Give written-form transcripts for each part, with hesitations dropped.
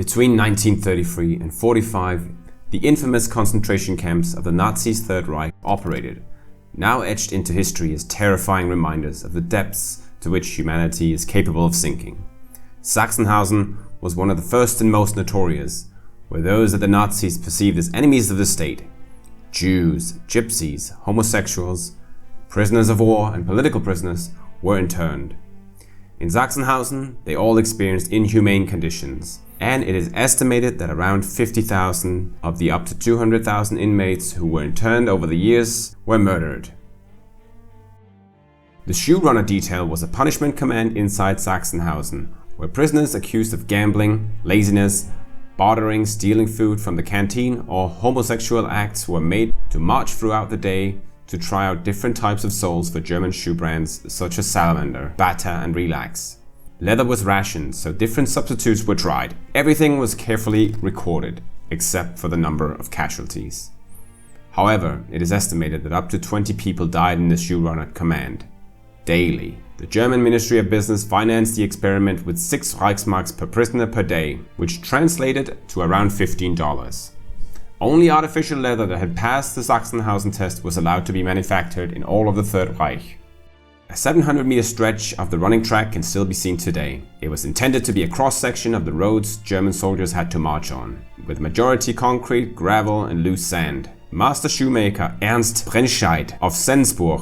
Between 1933 and 45, the infamous concentration camps of the Nazis' Third Reich operated, now etched into history as terrifying reminders of the depths to which humanity is capable of sinking. Sachsenhausen was one of the first and most notorious, where those that the Nazis perceived as enemies of the state, Jews, gypsies, homosexuals, prisoners of war and political prisoners, were interned. In Sachsenhausen, they all experienced inhumane conditions, and it is estimated that around 50,000 of the up to 200,000 inmates who were interned over the years were murdered. The shoe runner detail was a punishment command inside Sachsenhausen, where prisoners accused of gambling, laziness, bartering, stealing food from the canteen, or homosexual acts were made to march throughout the day to try out different types of soles for German shoe brands such as Salamander, Bata and Relax. Leather was rationed, so different substitutes were tried. Everything was carefully recorded, except for the number of casualties. However, it is estimated that up to 20 people died in the shoe runner command. Daily. The German Ministry of Business financed the experiment with 6 Reichsmarks per prisoner per day, which translated to around $15. Only artificial leather that had passed the Sachsenhausen test was allowed to be manufactured in all of the Third Reich. A 700-meter stretch of the running track can still be seen today. It was intended to be a cross-section of the roads German soldiers had to march on, with majority concrete, gravel and loose sand. Master shoemaker Ernst Bernhard of Sensburg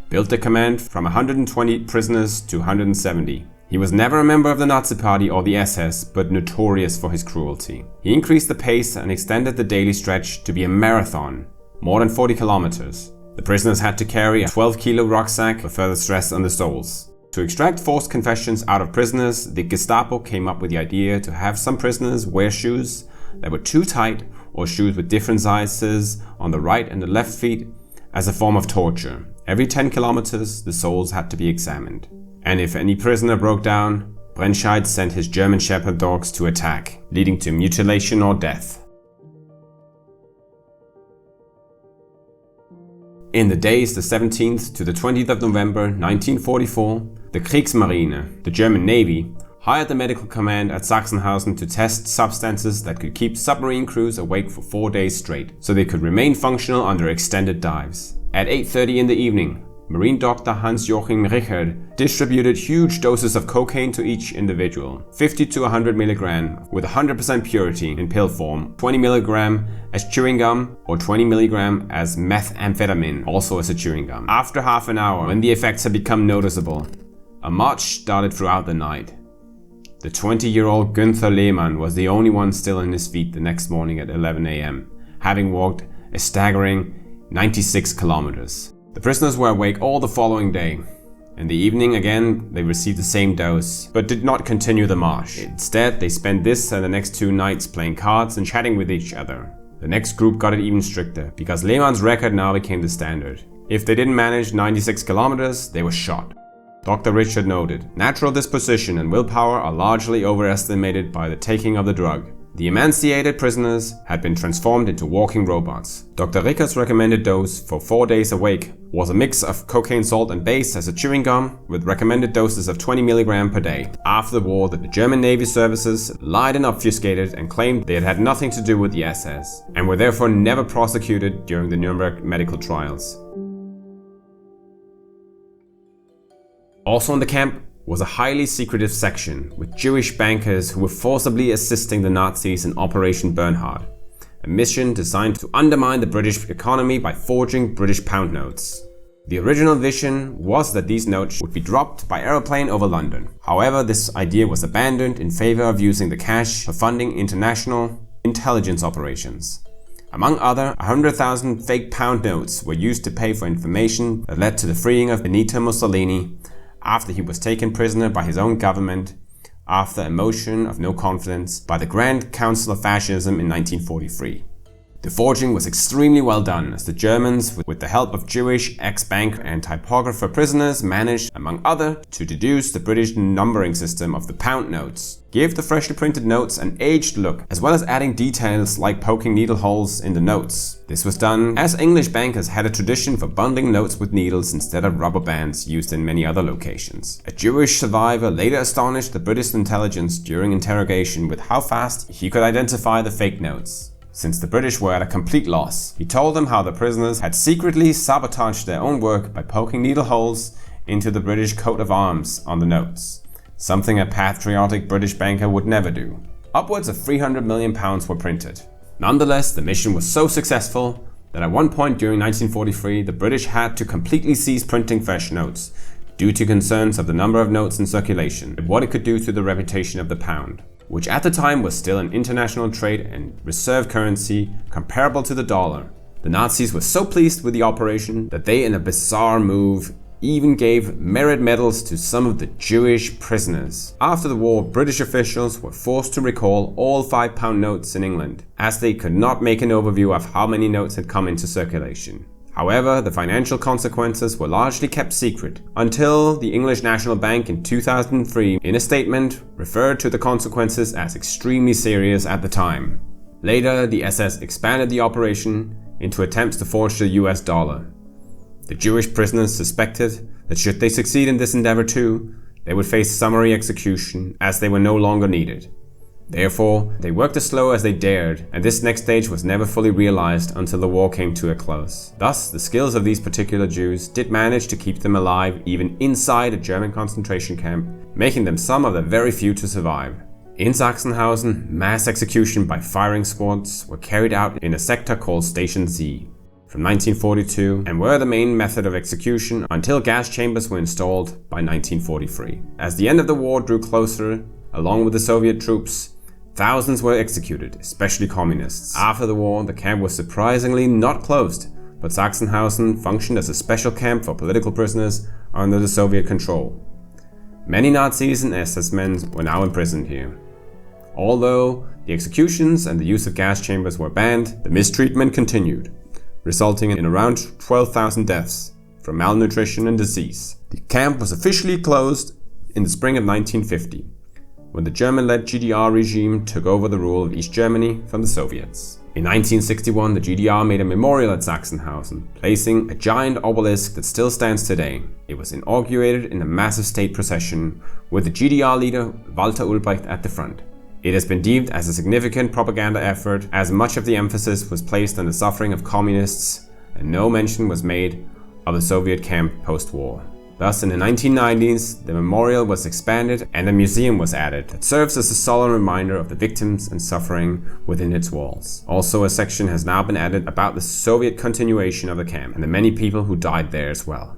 built the command from 120 prisoners to 170. He was never a member of the Nazi Party or the SS, but notorious for his cruelty. He increased the pace and extended the daily stretch to be a marathon, more than 40 kilometers. The prisoners had to carry a 12-kilo rucksack for further stress on the soles. To extract forced confessions out of prisoners, the Gestapo came up with the idea to have some prisoners wear shoes that were too tight or shoes with different sizes on the right and the left feet as a form of torture. Every 10 kilometers, the soles had to be examined. And if any prisoner broke down, Bernhard sent his German Shepherd dogs to attack, leading to mutilation or death. In the days the 17th to the 20th of November 1944, the Kriegsmarine, the German Navy, hired the medical command at Sachsenhausen to test substances that could keep submarine crews awake for 4 days straight, so they could remain functional under extended dives. At 8:30 in the evening, Marine Dr. Hans-Joachim Richard distributed huge doses of cocaine to each individual, 50 to 100 milligram with 100% purity in pill form, 20 milligram as chewing gum, or 20 milligram as methamphetamine, also as a chewing gum. After half an hour, when the effects had become noticeable, a march started throughout the night. The 20-year-old Günther Lehmann was the only one still on his feet the next morning at 11 a.m., having walked a staggering 96 kilometers. The prisoners were awake all the following day. In the evening again, they received the same dose, but did not continue the march. Instead, they spent this and the next 2 nights playing cards and chatting with each other. The next group got it even stricter, because Lehmann's record now became the standard. If they didn't manage 96 kilometers, they were shot. Dr. Richard noted, natural disposition and willpower are largely overestimated by the taking of the drug. The emancipated prisoners had been transformed into walking robots. Dr. Richard's recommended dose for 4 days awake was a mix of cocaine salt and base as a chewing gum with recommended doses of 20 milligram per day. After the war, the German Navy services lied and obfuscated and claimed they had had nothing to do with the SS and were therefore never prosecuted during the Nuremberg medical trials. Also in the camp was a highly secretive section with Jewish bankers who were forcibly assisting the Nazis in Operation Bernhard, a mission designed to undermine the British economy by forging British pound notes. The original vision was that these notes would be dropped by aeroplane over London. However, this idea was abandoned in favor of using the cash for funding international intelligence operations. Among other, 100,000 fake pound notes were used to pay for information that led to the freeing of Benito Mussolini after he was taken prisoner by his own government after a motion of no confidence by the Grand Council of Fascism in 1943. The forging was extremely well done, as the Germans, with the help of Jewish ex-banker and typographer prisoners, managed, among other, to deduce the British numbering system of the pound notes, give the freshly printed notes an aged look, as well as adding details like poking needle holes in the notes. This was done as English bankers had a tradition for bundling notes with needles instead of rubber bands used in many other locations. A Jewish survivor later astonished the British intelligence during interrogation with how fast he could identify the fake notes, since the British were at a complete loss. He told them how the prisoners had secretly sabotaged their own work by poking needle holes into the British coat of arms on the notes, something a patriotic British banker would never do. Upwards of £300 million were printed. Nonetheless, the mission was so successful that at one point during 1943 the British had to completely cease printing fresh notes due to concerns of the number of notes in circulation and what it could do to the reputation of the pound, which at the time was still an international trade and reserve currency comparable to the dollar. The Nazis were so pleased with the operation that they, in a bizarre move, even gave merit medals to some of the Jewish prisoners. After the war, British officials were forced to recall all £5 notes in England, as they could not make an overview of how many notes had come into circulation. However, the financial consequences were largely kept secret until the English National Bank in 2003, in a statement, referred to the consequences as extremely serious at the time. Later, the SS expanded the operation into attempts to forge the US dollar. The Jewish prisoners suspected that should they succeed in this endeavor too, they would face summary execution as they were no longer needed. Therefore, they worked as slow as they dared, and this next stage was never fully realized until the war came to a close. Thus, the skills of these particular Jews did manage to keep them alive even inside a German concentration camp, making them some of the very few to survive. In Sachsenhausen, mass execution by firing squads were carried out in a sector called Station Z from 1942 and were the main method of execution until gas chambers were installed by 1943. As the end of the war drew closer, along with the Soviet troops, thousands were executed, especially communists. After the war, the camp was surprisingly not closed, but Sachsenhausen functioned as a special camp for political prisoners under the Soviet control. Many Nazis and SS men were now imprisoned here. Although the executions and the use of gas chambers were banned, the mistreatment continued, resulting in around 12,000 deaths from malnutrition and disease. The camp was officially closed in the spring of 1950, when the German-led GDR regime took over the rule of East Germany from the Soviets. In 1961, the GDR made a memorial at Sachsenhausen, placing a giant obelisk that still stands today. It was inaugurated in a massive state procession, with the GDR leader Walter Ulbricht at the front. It has been deemed as a significant propaganda effort, as much of the emphasis was placed on the suffering of communists, and no mention was made of the Soviet camp post-war. Thus, in the 1990s, the memorial was expanded and a museum was added that serves as a solemn reminder of the victims and suffering within its walls. Also, a section has now been added about the Soviet continuation of the camp and the many people who died there as well.